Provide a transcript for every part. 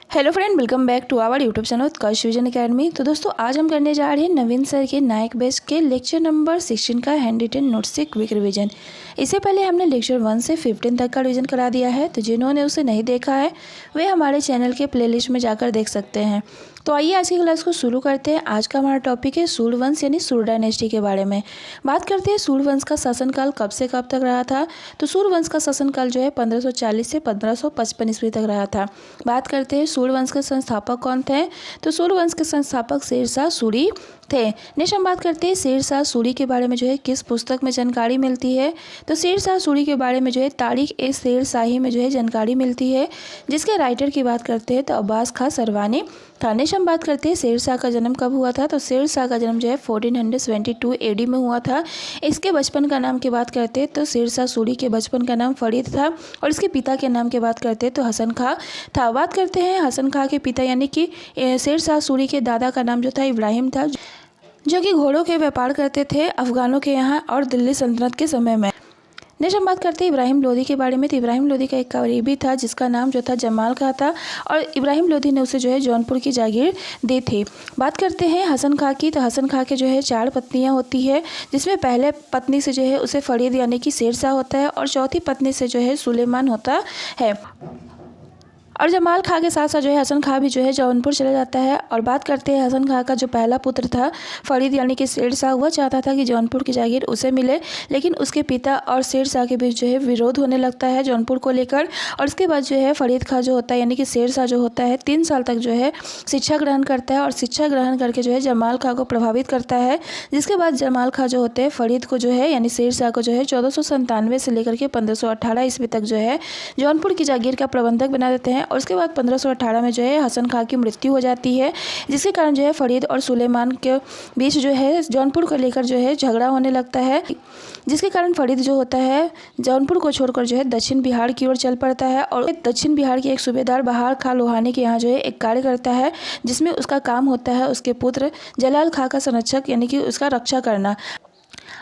Hello friend, welcome back to our YouTube channel Utkarsh Vision Academy. तो दोस्तों आज हम करने जा रहे हैं नवीन सर के नायक बेस के लेक्चर नंबर 16 का हैंड रिटन नोट्स से क्विक रिवीजन। इससे पहले हमने लेक्चर 1 से 15 तक का रिवीजन करा दिया है, तो जिन्होंने उसे नहीं देखा है वे हमारे चैनल के प्लेलिस्ट में जाकर देख सकते हैं। तो आइए आज की क्लास को शुरू करते हैं। आज का हमारा टॉपिक है सूर्यवंश यानी सूर्य डायनेस्टी के बारे में। बात करते हैं सूर्यवंश का शासनकाल कब से कब तक रहा था। तो सूर्यवंश का शासनकाल जो है 1540 से 1555 ईस्वी तक रहा था। बात करते हैं सूर्यवंश के संस्थापक कौन थे। तो सूर्यवंश के संस्थापक शेरशाह सूरी थे। नेक्स्ट हम बात करते हैं शेरशाह सूरी के बारे में जो है किस पुस्तक में जानकारी मिलती है। तो शेरशाह सूरी के बारे में जो है तारीख ए शेरशाही में जो है जानकारी मिलती है, जिसके राइटर की बात करते हैं तो अब्बास खां सरवानी था। नेक्स्ट हम बात करते हैं शेरशाह का जन्म कब हुआ था। तो शेरशाह का जन्म जो है 1472 एडी में हुआ था। इसके बचपन का नाम की बात करते हैं तो शेरशाह सूरी के बचपन का नाम फरीद था और इसके पिता के नाम की बात करते हैं तो हसन खां था। बात करते हैं हसन खां के पिता यानी कि शेरशाह सूरी के दादा का नाम जो था इब्राहिम था, जो कि घोड़ों के व्यापार करते थे अफगानों के यहाँ और दिल्ली सल्तनत के समय में। नेक्स्ट हम बात करते हैं इब्राहिम लोदी के बारे में। तो इब्राहिम लोदी का एक करीबी था जिसका नाम जो था जमाल खां था और इब्राहिम लोदी ने उसे जो है जौनपुर की जागीर दी थी। बात करते हैं हसन खां की। तो हसन खां के जो है 4 पत्नियां होती है, जिसमें पहले पत्नी से जो है उसे फरीद यानी कि शेरशाह होता है और चौथी पत्नी से जो है सुलेमान होता है। और जमाल खां के साथ साथ जो है हसन खां भी जो है जौनपुर चला जाता है। और बात करते हैं हसन खां का जो पहला पुत्र था फरीद यानी कि शेरशाह, वह चाहता था कि जौनपुर की जागीर उसे मिले, लेकिन उसके पिता और शेरशाह के बीच जो है विरोध होने लगता है जौनपुर को लेकर। और उसके बाद जो है फरीद खां जो होता है यानी कि शेरशाह जो होता है 3 साल तक जो है शिक्षा ग्रहण करता है और शिक्षा ग्रहण करके जो है जमाल खां को प्रभावित करता है। जिसके बाद जमाल खां जो होते हैं फरीद को जो है यानी शेरशाह को जो है 1497 से लेकर के 1518 ईस्वी तक जो है जौनपुर की जागीर का प्रबंधक बना देते हैं। और उसके बाद 1518 में जो है हसन खां की मृत्यु हो जाती है, जिसके कारण जो है फरीद और सुलेमान के बीच जो है जौनपुर को लेकर जो है झगड़ा होने लगता है, जिसके कारण फरीद जो होता है जौनपुर को छोड़कर जो है दक्षिण बिहार की ओर चल पड़ता है। और दक्षिण बिहार के एक सूबेदार बहार खां लोहानी के यहाँ जो है एक कार्य करता है, जिसमें उसका काम होता है उसके पुत्र जलाल खां का संरक्षक यानी कि उसका रक्षा करना।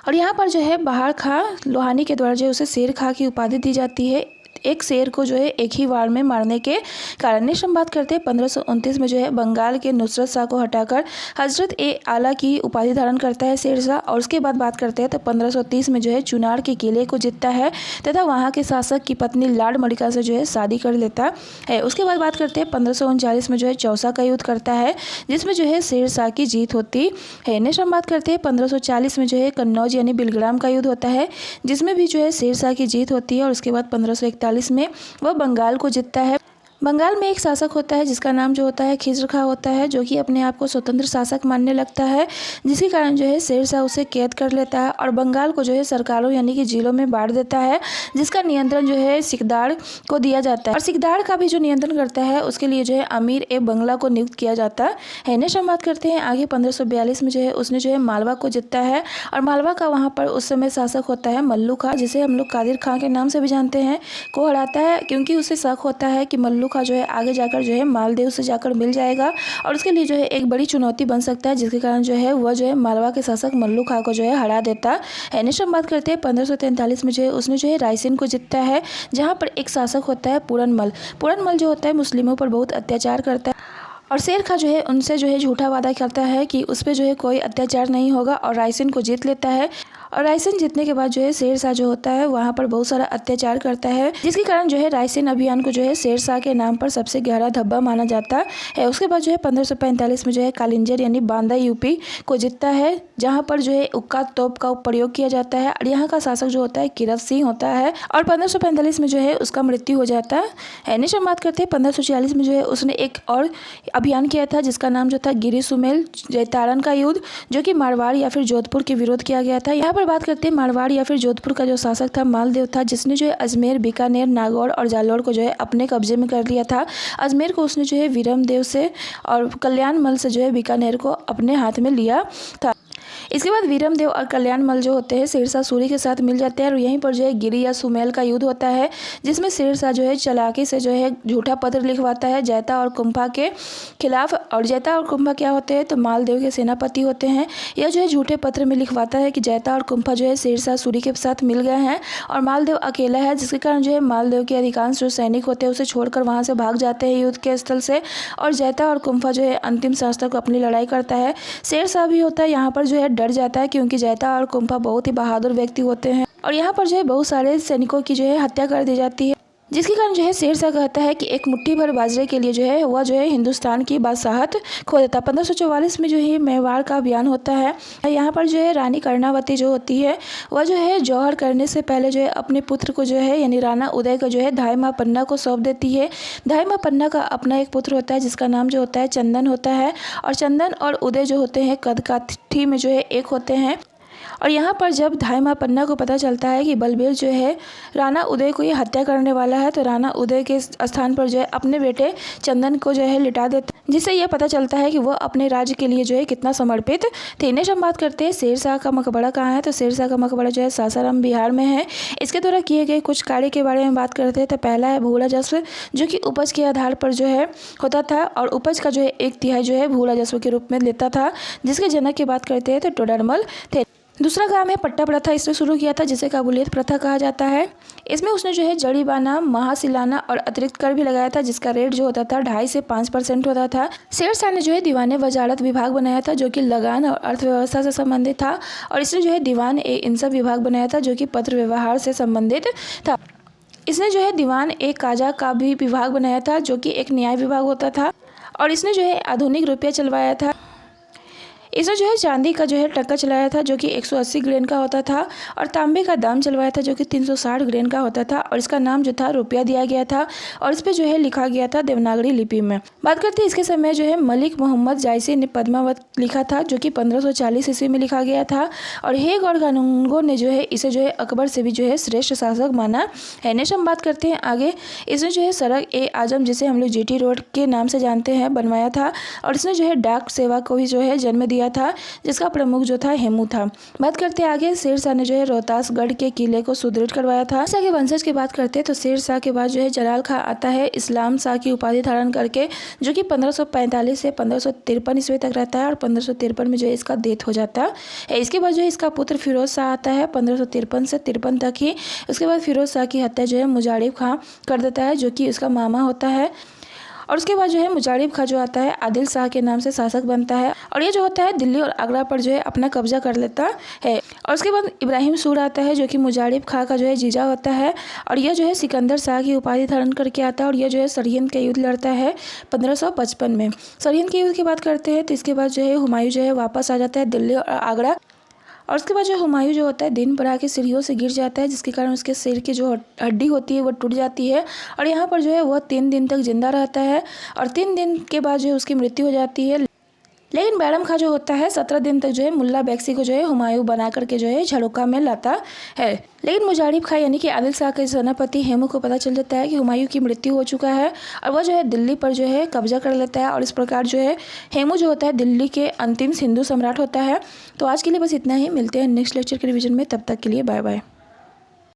और यहाँ पर जो है बहार खां लोहानी के द्वारा जो है उसे शेर खां की उपाधि दी जाती है, एक शेर को जो है एक ही वार में मारने के कारण। नेक्स्ट हम बात करते हैं 1529 में जो है बंगाल के नुसरत शाह को हटाकर हजरत ए आला की उपाधि धारण करता है शेरशाह। और उसके बाद बात करते हैं तो 1530 में जो है चुनार के किले को जीतता है तथा वहाँ के शासक की पत्नी लाड मलिका से जो है शादी कर लेता है। उसके बाद बात करते हैं 1539 में जो है चौसा का युद्ध करता है, जिसमें जो है शेरशाह की जीत होती है। नेक्स्ट हम बात करते हैं 1540 में जो है कन्नौज यानी बिलग्राम का युद्ध होता है, जिसमें भी जो है शेरशाह की जीत होती है। और उसके बाद 1541 में वह बंगाल को जीतता है। बंगाल में एक शासक होता है जिसका नाम जो होता है खिज्र खां होता है, जो कि अपने आप को स्वतंत्र शासक मानने लगता है, जिसके कारण जो है शेरशाह उसे कैद कर लेता है और बंगाल को जो है सरकारों यानी कि जिलों में बांट देता है, जिसका नियंत्रण जो है सिकदार को दिया जाता है। और सिकदार का भी जो नियंत्रण करता है उसके लिए जो है अमीर ए बंगला को नियुक्त किया जाता है। नेक्स्ट हम बात करते हैं आगे 1542 में जो है उसने जो है मालवा को जीतता है और मालवा का वहाँ पर उस समय शासक होता है मल्लू खां, जिसे हम लोग कादिर खां के नाम से भी जानते हैं, को हराता है, क्योंकि उसे शक होता है कि मल्लू खां जो है आगे जाकर जो है मालदेव से जाकर मिल जाएगा और उसके लिए जो है एक बड़ी चुनौती बन सकता है, जिसके कारण जो है वह जो है मालवा के शासक मल्लू खां को जो है हरा देता है। नेक्स्ट हम बात करते हैं 1543 में जो है उसने जो है रायसेन को जीतता है, जहाँ पर एक शासक होता है पूरनमल। पूरनमल जो होता है मुस्लिमों पर बहुत अत्याचार करता है और शेर खां जो है उनसे जो है झूठा वादा करता है कि उस पर जो है कोई अत्याचार नहीं होगा और रायसेन को जीत लेता है। और रायसेन जीतने के बाद जो है शेरशाह जो होता है वहाँ पर बहुत सारा अत्याचार करता है, जिसके कारण जो है रायसेन अभियान को जो है शेरशाह के नाम पर सबसे गहरा धब्बा माना जाता है। उसके बाद जो है 1545 में जो है कालिंजर यानी बांदा यूपी को जीतता है, जहाँ पर जो है उक्का तोप का प्रयोग किया जाता है और यहाँ का शासक जो होता है किरत सिंह होता है और 1545 में जो है उसका मृत्यु हो जाता है। नेक्स्ट हम बात करते हैं 1546 में जो है उसने एक और अभियान किया था जिसका नाम जो था गिरी सुमेल जैतारन का युद्ध, जो कि मारवाड़ या फिर जोधपुर के विरोध किया गया था। यहाँ पर बात करते हैं मारवाड़ या फिर जोधपुर का जो शासक था मालदेव था, जिसने जो है अजमेर, बीकानेर, नागौर और जालोर को जो है अपने कब्जे में कर लिया था। अजमेर को उसने जो है वीरम देव से और कल्याण मल से जो है बीकानेर को अपने हाथ में लिया था। इसके बाद वीरमदेव और कल्याणमल जो होते हैं शेरशाह सूरी के साथ मिल जाते हैं और यहीं पर जो है गिरी या सुमेल का युद्ध होता है, जिसमें शेरशाह जो है चालाकी से जो है झूठा पत्र लिखवाता है जैता और कुंभा के खिलाफ। और जैता और कुंभा क्या होते हैं तो मालदेव के सेनापति होते हैं। यह जो है झूठे पत्र में लिखवाता है कि जैता और कुंभा जो है शेरशाह सूरी के साथ मिल गए हैं और मालदेव अकेला है, जिसके कारण जो है मालदेव के अधिकांश जो सैनिक होते हैं उसे छोड़कर वहाँ से भाग जाते हैं युद्ध के स्थल से। और जैता और कुंभा जो है अंतिम सांस तक अपनी लड़ाई करता है। शेरशाह भी होता है यहाँ पर जो है डर जाता है, क्योंकि जैता और कुंभा बहुत ही बहादुर व्यक्ति होते हैं और यहाँ पर जो है बहुत सारे सैनिकों की जो है हत्या कर दी जाती है, जिसके कारण जो है शेरशाह कहता है कि एक मुट्ठी भर बाजरे के लिए जो है वह जो है हिंदुस्तान की बादशाहत खो देता। 1544 में जो है मेवाड़ का अभियान होता है। यहाँ पर जो है रानी कर्णावती जो होती है वह जो है जौहर करने से पहले जो है अपने पुत्र को जो है यानी राणा उदय को जो है धाई माँ पन्ना को सौंप देती है। धाई माँ पन्ना का अपना एक पुत्र होता है जिसका नाम जो होता है चंदन होता है और चंदन और उदय जो होते हैं कद काठी में जो है एक होते हैं। और यहाँ पर जब धाई माँ पन्ना को पता चलता है कि बलबीर जो है राणा उदय को ये हत्या करने वाला है, तो राणा उदय के स्थान पर जो है अपने बेटे चंदन को जो है लिटा देता, जिससे यह पता चलता है कि वह अपने राज्य के लिए जो है कितना समर्पित थे। नेक्स्ट हम बात करते हैं शेरशाह का मकबरा कहाँ है, तो शेरशाह का मकबरा जो है सासाराम बिहार में है। इसके द्वारा किए गए कुछ कार्य के बारे में बात करते हैं तो पहला है भू राजस्व, जो कि उपज के आधार पर जो है होता था और उपज का जो है 1/3 जो है भू राजस्व के रूप में लेता था, जिसके जनक की बात करते हैं तो टोडरमल थे। दूसरा काम है पट्टा प्रथा, इसने शुरू किया था जिसे काबुलियत प्रथा कहा जाता है। इसमें उसने जो है जड़ीबाना, महासिलाना और अतिरिक्त कर भी लगाया था, जिसका रेट जो होता था 2.5 से 5% होता था। शेरशाह ने जो है दीवाने वजारत विभाग बनाया था जो कि लगान और अर्थव्यवस्था से संबंधित था और इसने जो है दीवान ए इंसब विभाग बनाया था जो कि पत्र व्यवहार से संबंधित था। इसने जो है दीवान ए काजा का भी विभाग बनाया था जो कि एक न्याय विभाग होता था और इसने जो है आधुनिक रुपया चलवाया था। इसने जो है चांदी का जो है टक्का चलाया था जो कि 180 ग्रेन का होता था और तांबे का दाम चलवाया था जो कि 360 ग्रेन का होता था और इसका नाम जो था रुपया दिया गया था और इस पर जो है लिखा गया था देवनागरी लिपि में। बात करते हैं इसके समय जो है मलिक मोहम्मद जायसी ने पद्मावत लिखा था जो कि 1540 ईस्वी में लिखा गया था और हेग और कानूनगो ने जो है इसे जो है अकबर से भी जो है श्रेष्ठ शासक माना है। नेक्स्ट हम बात करते हैं आगे। इसने जो है सड़क ए आजम जिसे हम लोग जीटी रोड के नाम से जानते हैं बनवाया था और इसने जो है डाक सेवा को भी जो है जन्म दिया था, जिसका प्रमुख जो था हेमू था। बात करते हैं आगे। शेरशाह ने जो है रोहतासगढ़ के किले को सुदृढ़ करवाया था। शेरशाह के वंशज की बात करते हैं तो शेरशाह के बाद जो है जलाल खां आता है इस्लाम शाह की उपाधि धारण करके, जो कि 1545 से 1553 ईस्वी तक रहता है और 1553 में जो है इसका डेथ हो जाता है। इसके बाद जो है इसका पुत्र फिरोज शाह आता है 1553 से 53 तक ही। उसके बाद फिरोज शाह की हत्या जो है मुजारिब खां कर देता है जो कि उसका मामा होता है और उसके बाद जो है मुजारिब खां जो आता है आदिल शाह के नाम से शासक बनता है और ये जो होता है दिल्ली और आगरा पर जो है अपना कब्जा कर लेता है। और उसके बाद इब्राहिम सूर आता है जो कि मुजारिब खां का जो है जीजा होता है और यह जो है सिकंदर शाह की उपाधि धारण करके आता है और यह जो है सरहिंद के युद्ध लड़ता है 1555 में। सरहिंद के युद्ध की बात करते हैं तो इसके बाद जो है हुमायूं जो है वापस आ जाता है दिल्ली और आगरा और उसके बाद जो हुमायूं जो होता है दिन पर आके सीढ़ियों से गिर जाता है, जिसके कारण उसके सिर की जो हड्डी होती है वो टूट जाती है और यहाँ पर जो है वह 3 दिन तक जिंदा रहता है और 3 दिन के बाद जो है उसकी मृत्यु हो जाती है। लेकिन बैरम खां जो होता है 17 दिन तक जो है मुल्ला बैक्सी को जो है हुमायूं बना करके जो है झरोखा में लाता है। लेकिन मुजारिब खां यानी कि आदिल शाह के सेनापति हेमू को पता चल जाता है कि हुमायूं की मृत्यु हो चुका है और वह जो है दिल्ली पर जो है कब्जा कर लेता है और इस प्रकार जो है हेमू जो होता है दिल्ली के अंतिम हिंदू सम्राट होता है। तो आज के लिए बस इतना ही, मिलते हैं नेक्स्ट लेक्चर के रिवीजन में, तब तक के लिए बाय बाय।